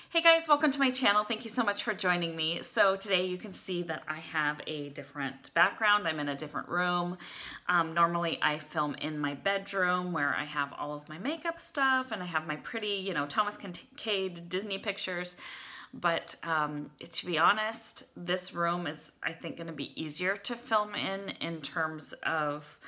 Hey guys, welcome to my channel. Thank you so much for joining me. So today you can see that I have a different background. I'm in a different room. Normally I film in my bedroom where I have all of my makeup stuff and I have my pretty, Thomas Kincaid Disney pictures. But to be honest, this room is, I think, going to be easier to film in terms of,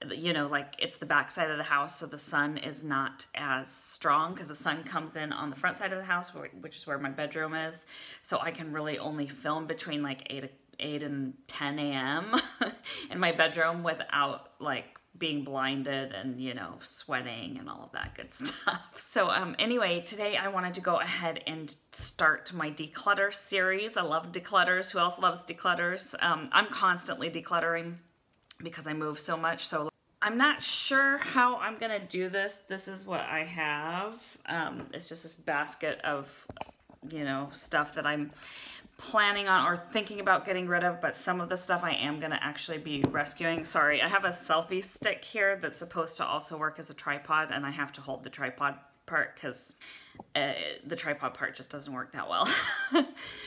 like it's the back side of the house, so the sun is not as strong because the sun comes in on the front side of the house, which is where my bedroom is. So I can really only film between like 8 and 10 a.m. in my bedroom without like being blinded and, sweating and all of that good stuff. So anyway, today I wanted to go ahead and start my declutter series. I love declutters. Who else loves declutters? I'm constantly decluttering because I move so much. So I'm not sure how I'm gonna do this. This is what I have. It's just this basket of, stuff that I'm planning on or thinking about getting rid of, but some of the stuff I am gonna actually be rescuing. Sorry, I have a selfie stick here that's supposed to also work as a tripod, and I have to hold the tripod part because the tripod part just doesn't work that well.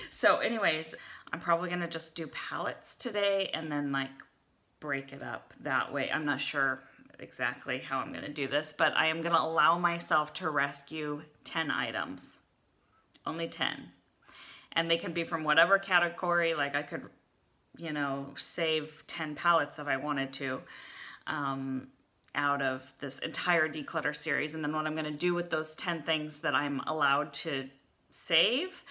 So anyways, I'm probably gonna just do palettes today and then like break it up that way. I'm not sure exactly how I'm going to do this, but I am going to allow myself to rescue 10 items. Only 10. And they can be from whatever category. Like I could, save 10 palettes if I wanted to out of this entire declutter series. And then what I'm going to do with those 10 things that I'm allowed to save,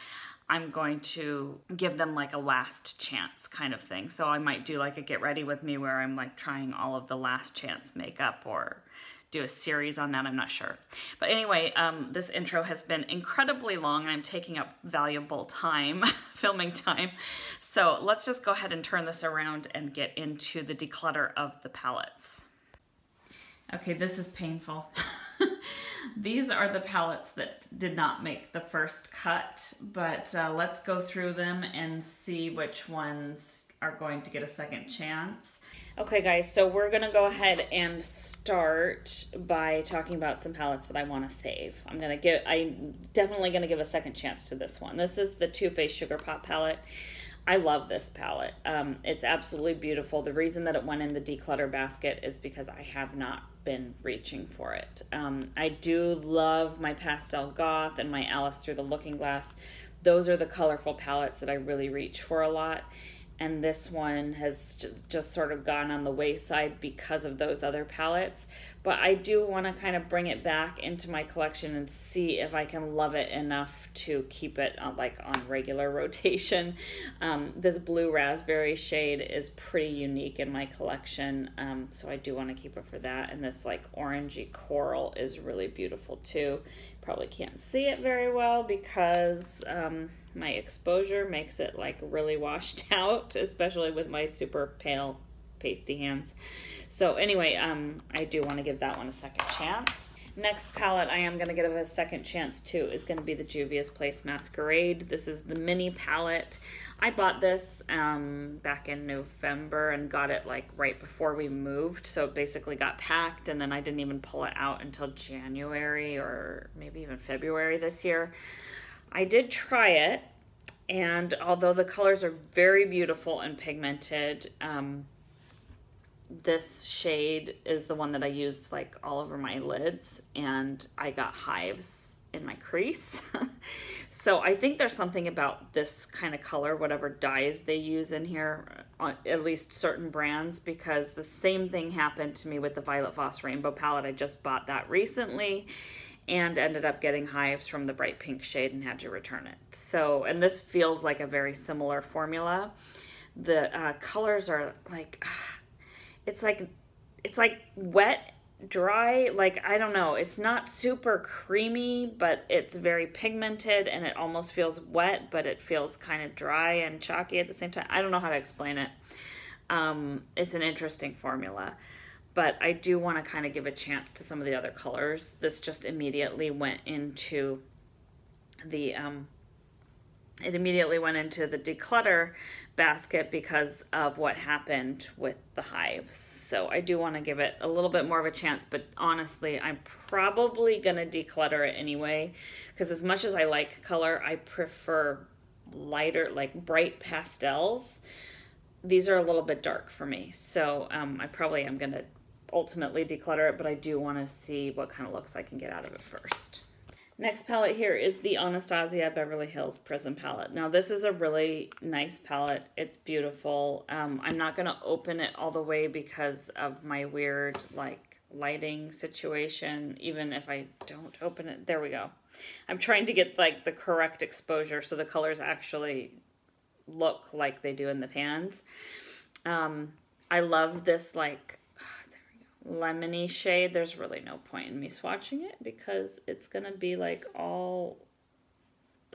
I'm going to give them like a last chance kind of thing. So I might do like a get ready with me where I'm like trying all of the last chance makeup or do a series on that. I'm not sure. But anyway, this intro has been incredibly long and I'm taking up valuable time, filming time. So let's just go ahead and turn this around and get into the declutter of the palettes. Okay, this is painful. These are the palettes that did not make the first cut, but let's go through them and see which ones are going to get a second chance. Okay guys, so we're gonna go ahead and start by talking about some palettes that I wanna save. I'm definitely gonna give a second chance to this one. This is the Too Faced Sugar Pop palette. I love this palette. It's absolutely beautiful. The reason that it went in the declutter basket is because I have not been reaching for it. I do love my Pastel Goth and my Alice Through the Looking Glass. Those are the colorful palettes that I really reach for a lot. And this one has just sort of gone on the wayside because of those other palettes. But I do want to kind of bring it back into my collection and see if I can love it enough to keep it like on regular rotation. This blue raspberry shade is pretty unique in my collection, so I do want to keep it for that. And this like orangey coral is really beautiful too. Probably can't see it very well because my exposure makes it like really washed out, especially with my super pale pasty hands. So anyway, I do want to give that one a second chance. Next palette I am going to give a second chance to is going to be the Juvia's Place Masquerade. This is the mini palette. I bought this back in November and got it like right before we moved, so it basically got packed and then I didn't even pull it out until January or maybe even February this year. I did try it, and although the colors are very beautiful and pigmented, this shade is the one that I used like all over my lids and I got hives in my crease. So I think there's something about this kind of color, whatever dyes they use in here, at least certain brands, because the same thing happened to me with the Violet Voss Rainbow palette. I just bought that recently and ended up getting hives from the bright pink shade and had to return it. So, and this feels like a very similar formula. The colors are like, it's like wet, dry, like, I don't know. It's not super creamy, but it's very pigmented and it almost feels wet, but it feels kind of dry and chalky at the same time. I don't know how to explain it. It's an interesting formula. But I do want to kind of give a chance to some of the other colors. This just immediately went into the it immediately went into the declutter basket because of what happened with the hives. So I do want to give it a little bit more of a chance, but honestly, I'm probably going to declutter it anyway, because as much as I like color, I prefer lighter, like bright pastels. These are a little bit dark for me. So I probably am going to ultimately declutter it, but I do want to see what kind of looks I can get out of it first. Next palette here is the Anastasia Beverly Hills Prism palette. Now this is a really nice palette. It's beautiful. I'm not going to open it all the way because of my weird like lighting situation. Even if I don't open it, there we go. I'm trying to get like the correct exposure so the colors actually look like they do in the pans. I love this like lemony shade. There's really no point in me swatching it because it's gonna be like all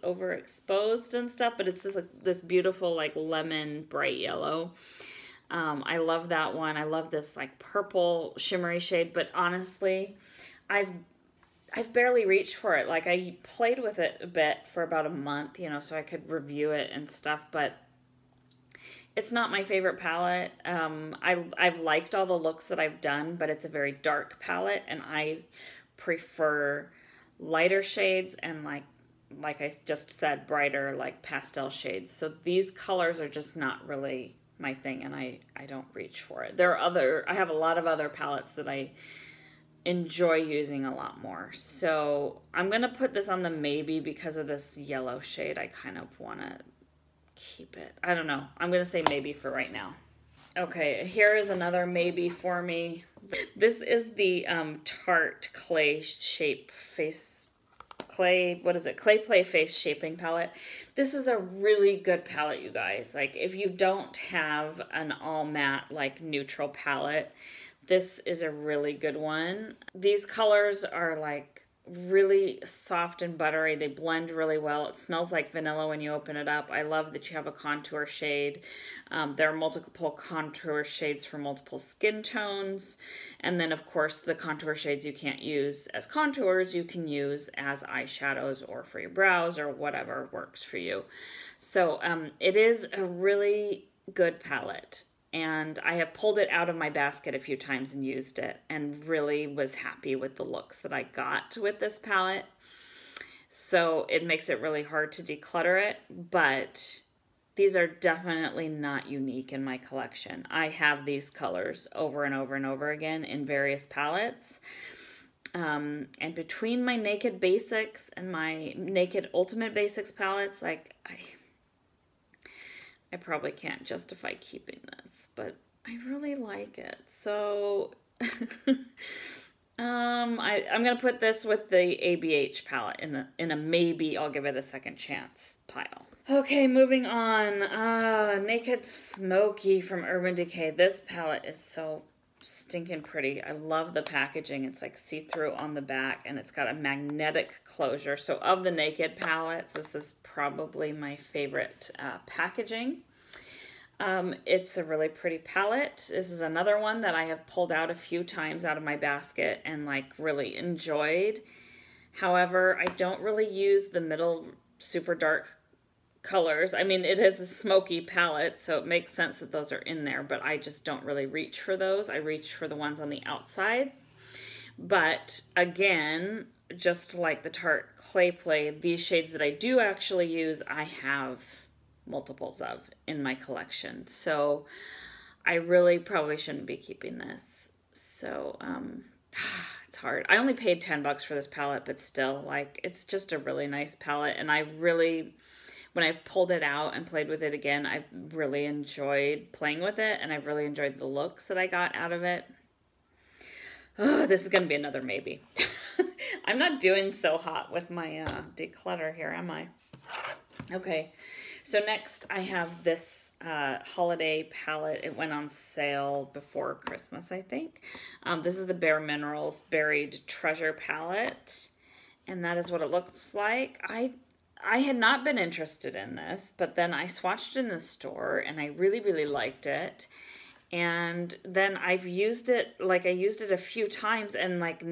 overexposed and stuff, but it's this beautiful like lemon bright yellow. I love that one. I love this like purple shimmery shade, but honestly, I've barely reached for it. Like I played with it a bit for about a month, you know, so I could review it and stuff, but it's not my favorite palette. I've liked all the looks that I've done, but it's a very dark palette, and I prefer lighter shades and like I just said, brighter like pastel shades. So these colors are just not really my thing, and I don't reach for it. I have a lot of other palettes that I enjoy using a lot more. So I'm gonna put this on the maybe because of this yellow shade. I kind of want to keep it. I don't know. I'm going to say maybe for right now. Okay, here is another maybe for me. This is the Tarte Clay Shape Face Clay, what is it? Clay Play Face Shaping Palette. This is a really good palette, you guys. Like if you don't have an all matte like neutral palette, this is a really good one. These colors are like really soft and buttery. They blend really well. It smells like vanilla when you open it up. I love that you have a contour shade. There are multiple contour shades for multiple skin tones. And then of course the contour shades you can't use as contours, you can use as eyeshadows or for your brows or whatever works for you. So it is a really good palette. And I have pulled it out of my basket a few times and used it and really was happy with the looks that I got with this palette. So it makes it really hard to declutter it, but these are definitely not unique in my collection. I have these colors over and over and over again in various palettes. And between my Naked Basics and my Naked Ultimate Basics palettes, like I probably can't justify keeping this, but I really like it. So I'm gonna put this with the ABH palette in a maybe I'll give it a second chance pile. Okay, moving on. Naked Smoky from Urban Decay. This palette is so stinking pretty. I love the packaging. It's like see-through on the back, and it's got a magnetic closure. So of the Naked palettes, this is probably my favorite packaging. It's a really pretty palette. This is another one that I have pulled out a few times out of my basket and like really enjoyed. However, I don't really use the middle super dark colors. I mean, it is a smoky palette, so it makes sense that those are in there, but I just don't really reach for those. I reach for the ones on the outside. But again, just like the Tarte Clay Play, these shades that I do actually use, I have multiples of in my collection. So I really probably shouldn't be keeping this. So it's hard. I only paid $10 for this palette, but still, like, it's just a really nice palette. And I really, when I've pulled it out and played with it again, I've really enjoyed playing with it, and I've really enjoyed the looks that I got out of it. Oh, this is going to be another maybe. I'm not doing so hot with my declutter here, am I? Okay, so next I have this holiday palette. It went on sale before Christmas, I think. This is the Bare Minerals Buried Treasure palette, and that is what it looks like. I had not been interested in this, but then I swatched in the store, and I really, really liked it. And then I've used it, like I used it a few times, and like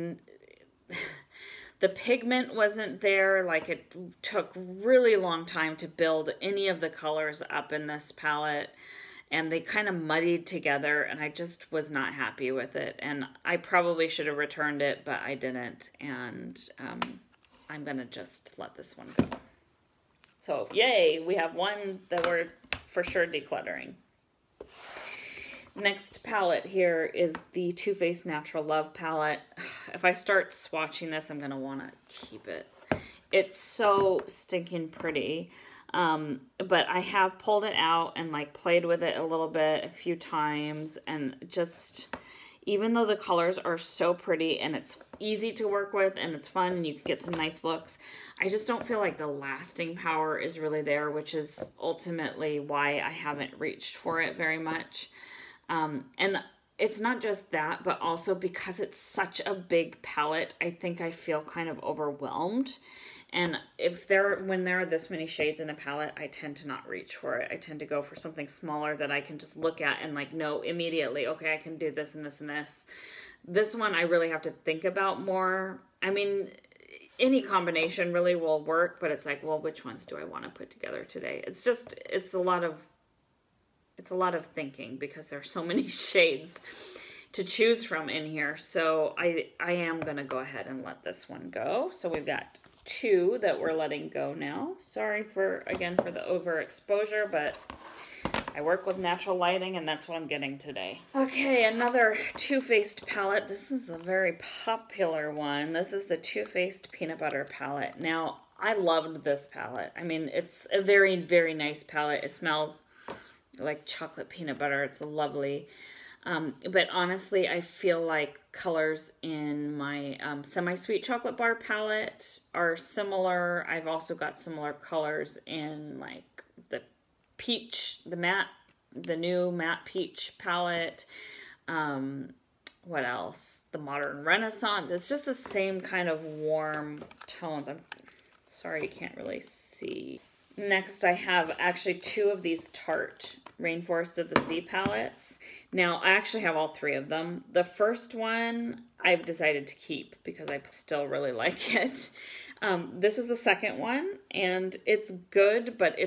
The pigment wasn't there. Like, it took really long time to build any of the colors up in this palette, and they kind of muddied together, and I just was not happy with it. And I probably should have returned it, but I didn't, and I'm gonna just let this one go. So yay, we have one that we're for sure decluttering. Next palette here is the Too Faced Natural Love palette. If I start swatching this, I'm gonna wanna keep it. It's so stinking pretty. But I have pulled it out and like played with it a little bit, a few times, and just, even though the colors are so pretty and it's easy to work with and it's fun and you can get some nice looks, I just don't feel like the lasting power is really there, which is ultimately why I haven't reached for it very much. And it's not just that, but also because it's such a big palette, I think I feel kind of overwhelmed. And when there are this many shades in a palette, I tend to not reach for it. I tend to go for something smaller that I can just look at and like know immediately, okay, I can do this and this and this. This one I really have to think about more. I mean, any combination really will work, but it's like, well, which ones do I want to put together today? It's a lot of thinking because there's so many shades to choose from in here. So I am going to go ahead and let this one go. So we've got two that we're letting go now. Sorry again for the overexposure, but I work with natural lighting and that's what I'm getting today. Okay, another Too Faced palette. This is a very popular one. This is the Too Faced Peanut Butter palette. Now, I loved this palette. I mean, it's a very, very nice palette. It smells like chocolate peanut butter. It's lovely. But honestly, I feel like colors in my semi-sweet chocolate bar palette are similar. I've also got similar colors in like the peach, the new matte peach palette. What else? The Modern Renaissance. It's just the same kind of warm tones. I'm sorry you can't really see. Next, I have actually two of these Tarte Rainforest of the Sea palettes. Now, I actually have all three of them. The first one I've decided to keep because I still really like it. This is the second one, and it's good, but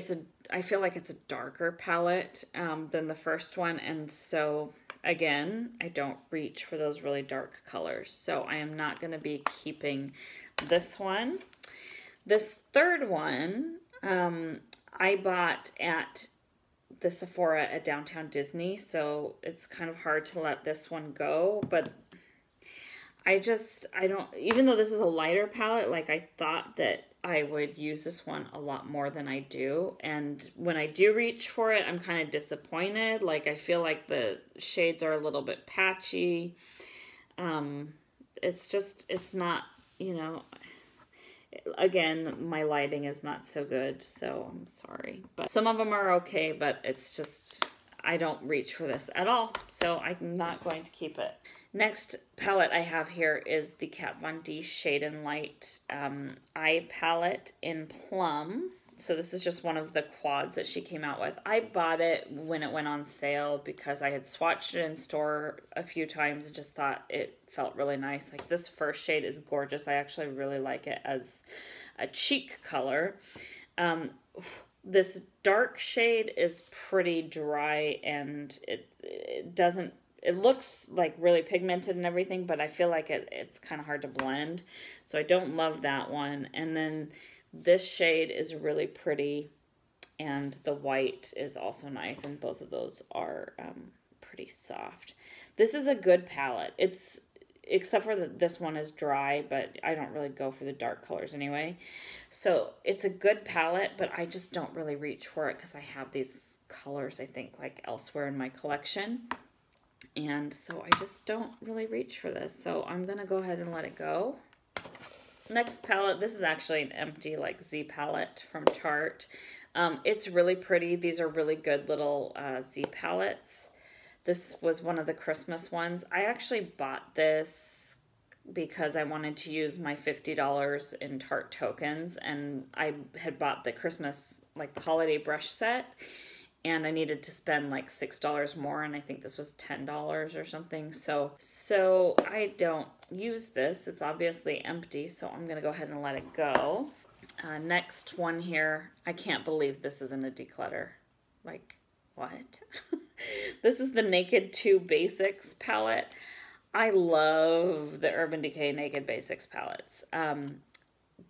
I feel like it's a darker palette than the first one, and so, again, I don't reach for those really dark colors. So I am not going to be keeping this one. This third one, I bought at the Sephora at Downtown Disney, so it's kind of hard to let this one go, but I don't, even though this is a lighter palette, like I thought that I would use this one a lot more than I do, and when I do reach for it, I'm kind of disappointed. Like, I feel like the shades are a little bit patchy. It's not, you know, again, my lighting is not so good, so I'm sorry. But some of them are okay, but it's just, I don't reach for this at all, so I'm not going to keep it. Next palette I have here is the Kat Von D Shade and Light eye palette in Plum. So this is just one of the quads that she came out with. I bought it when it went on sale because I had swatched it in store a few times and just thought it felt really nice. Like, this first shade is gorgeous. I actually really like it as a cheek color. This dark shade is pretty dry, and it looks like really pigmented and everything, but I feel like it's kind of hard to blend. So I don't love that one. And then this shade is really pretty, and the white is also nice, and both of those are pretty soft. This is a good palette. Except for that this one is dry, but I don't really go for the dark colors anyway. So it's a good palette, but I just don't really reach for it because I have these colors, I think, like elsewhere in my collection. And so I just don't really reach for this. So I'm going to go ahead and let it go. Next palette, this is actually an empty like Z palette from Tarte. It's really pretty. These are really good little Z palettes. This was one of the Christmas ones. I actually bought this because I wanted to use my $50 in Tarte tokens, and I had bought the Christmas, like the holiday brush set, and I needed to spend like $6 more, and I think this was $10 or something. So I don't use this. It's obviously empty, so I'm gonna go ahead and let it go. Next one here, I can't believe this isn't a declutter. Like, what? This is the Naked 2 Basics palette. I love the Urban Decay Naked Basics palettes.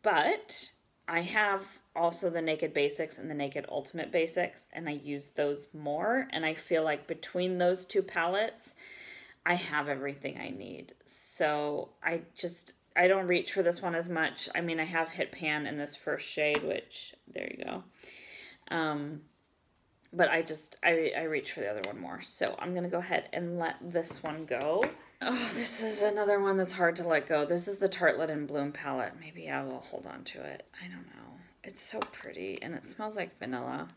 But I have also the Naked Basics and the Naked Ultimate Basics, and I use those more. And I feel like between those two palettes, I have everything I need. So I don't reach for this one as much. I mean, I have hit pan in this first shade, which, there you go. But I reach for the other one more. So I'm going to go ahead and let this one go. Oh, this is another one that's hard to let go. This is the Tartelette in Bloom palette. Maybe I will hold on to it. I don't know. It's so pretty, and it smells like vanilla.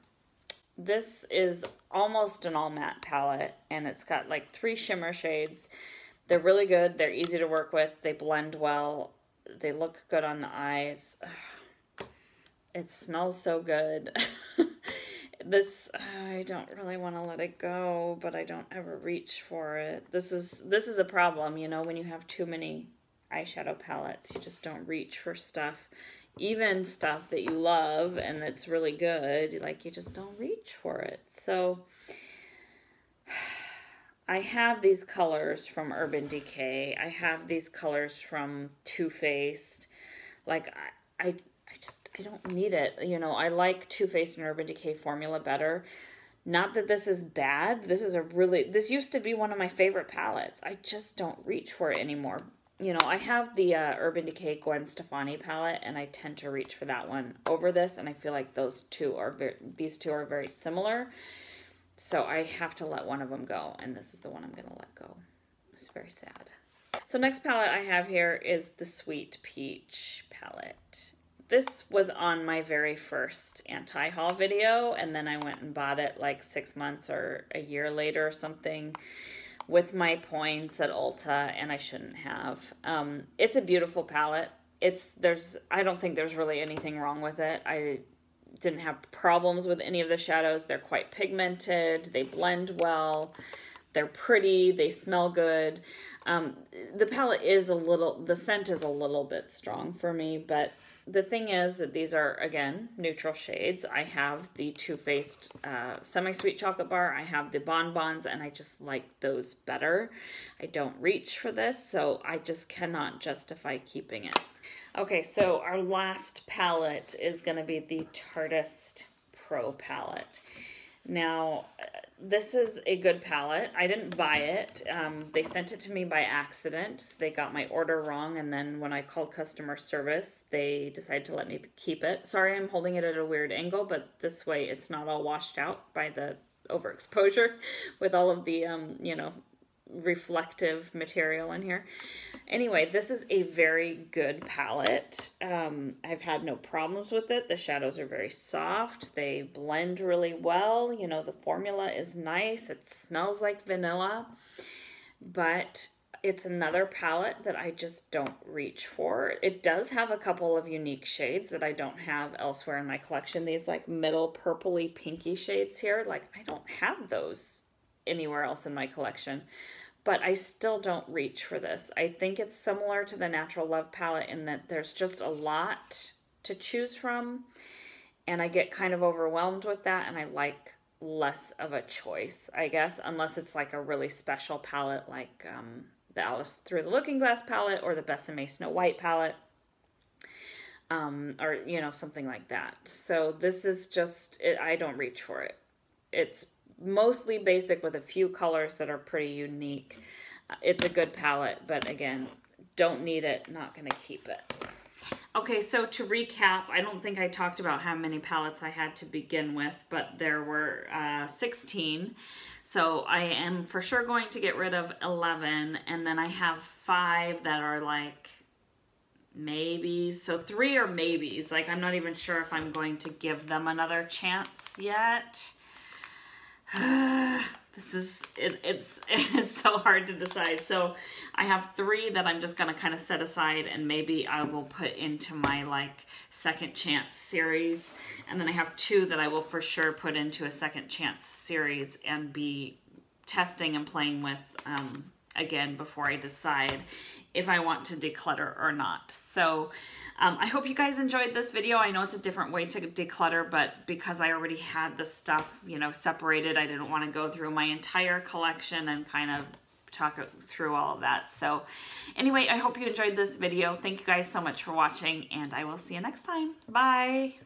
This is almost an all matte palette, and it's got like 3 shimmer shades. They're really good. They're easy to work with. They blend well. They look good on the eyes. It smells so good. This, I don't really want to let it go, but I don't ever reach for it. This is a problem, you know, when you have too many eyeshadow palettes. You just don't reach for stuff. Even stuff that you love and that's really good, like, you just don't reach for it. So I have these colors from Urban Decay. I have these colors from Too Faced. Like, I don't need it. You know, I like Too Faced and Urban Decay formula better. Not that this is bad. This used to be one of my favorite palettes. I just don't reach for it anymore. You know, I have the Urban Decay Gwen Stefani palette, and I tend to reach for that one over this, and I feel like these two are very similar. So I have to let one of them go, and this is the one I'm going to let go. It's very sad. So next palette I have here is the Sweet Peach palette. This was on my very first anti-haul video, and then I went and bought it like 6 months or a year later or something with my points at Ulta, and I shouldn't have. It's a beautiful palette. I don't think there's really anything wrong with it. I didn't have problems with any of the shadows. They're quite pigmented. They blend well. They're pretty. They smell good. The palette is the scent is a little bit strong for me, but the thing is that these are, again, neutral shades. I have the Too Faced Semi-Sweet Chocolate Bar. I have the Bonbons, and I just like those better. I don't reach for this, so I just cannot justify keeping it. Okay, so our last palette is going to be the Tartist Pro palette. Now, this is a good palette. I didn't buy it. They sent it to me by accident. They got my order wrong, and then when I called customer service, they decided to let me keep it. Sorry, I'm holding it at a weird angle, but this way it's not all washed out by the overexposure with all of the, you know, reflective material in here. Anyway, this is a very good palette. I've had no problems with it. The shadows are very soft. They blend really well. You know, the formula is nice. It smells like vanilla, but it's another palette that I just don't reach for. It does have a couple of unique shades that I don't have elsewhere in my collection. These like middle purpley pinky shades here, like I don't have those anywhere else in my collection. But I still don't reach for this. I think it's similar to the Natural Love palette in that there's just a lot to choose from, and I get kind of overwhelmed with that, and I like less of a choice, I guess, unless it's like a really special palette like the Alice Through the Looking Glass palette or the Besame Snow White palette, or, you know, something like that. So this is just, I don't reach for it. It's mostly basic with a few colors that are pretty unique. It's a good palette, but again, don't need it, not gonna keep it. Okay, so to recap, I don't think I talked about how many palettes I had to begin with, but there were 16. So I am for sure going to get rid of 11, and then I have 5 that are like maybes. So 3 are maybes. Like, I'm not even sure if I'm going to give them another chance yet. This is, it's so hard to decide. So I have 3 that I'm just gonna kind of set aside, and maybe I will put into my like second chance series. And then I have 2 that I will for sure put into a second chance series and be testing and playing with again before I decide if I want to declutter or not. So I hope you guys enjoyed this video. I know it's a different way to declutter, but because I already had the stuff, you know, separated, I didn't want to go through my entire collection and kind of talk through all of that. So anyway, I hope you enjoyed this video. Thank you guys so much for watching, and I will see you next time. Bye.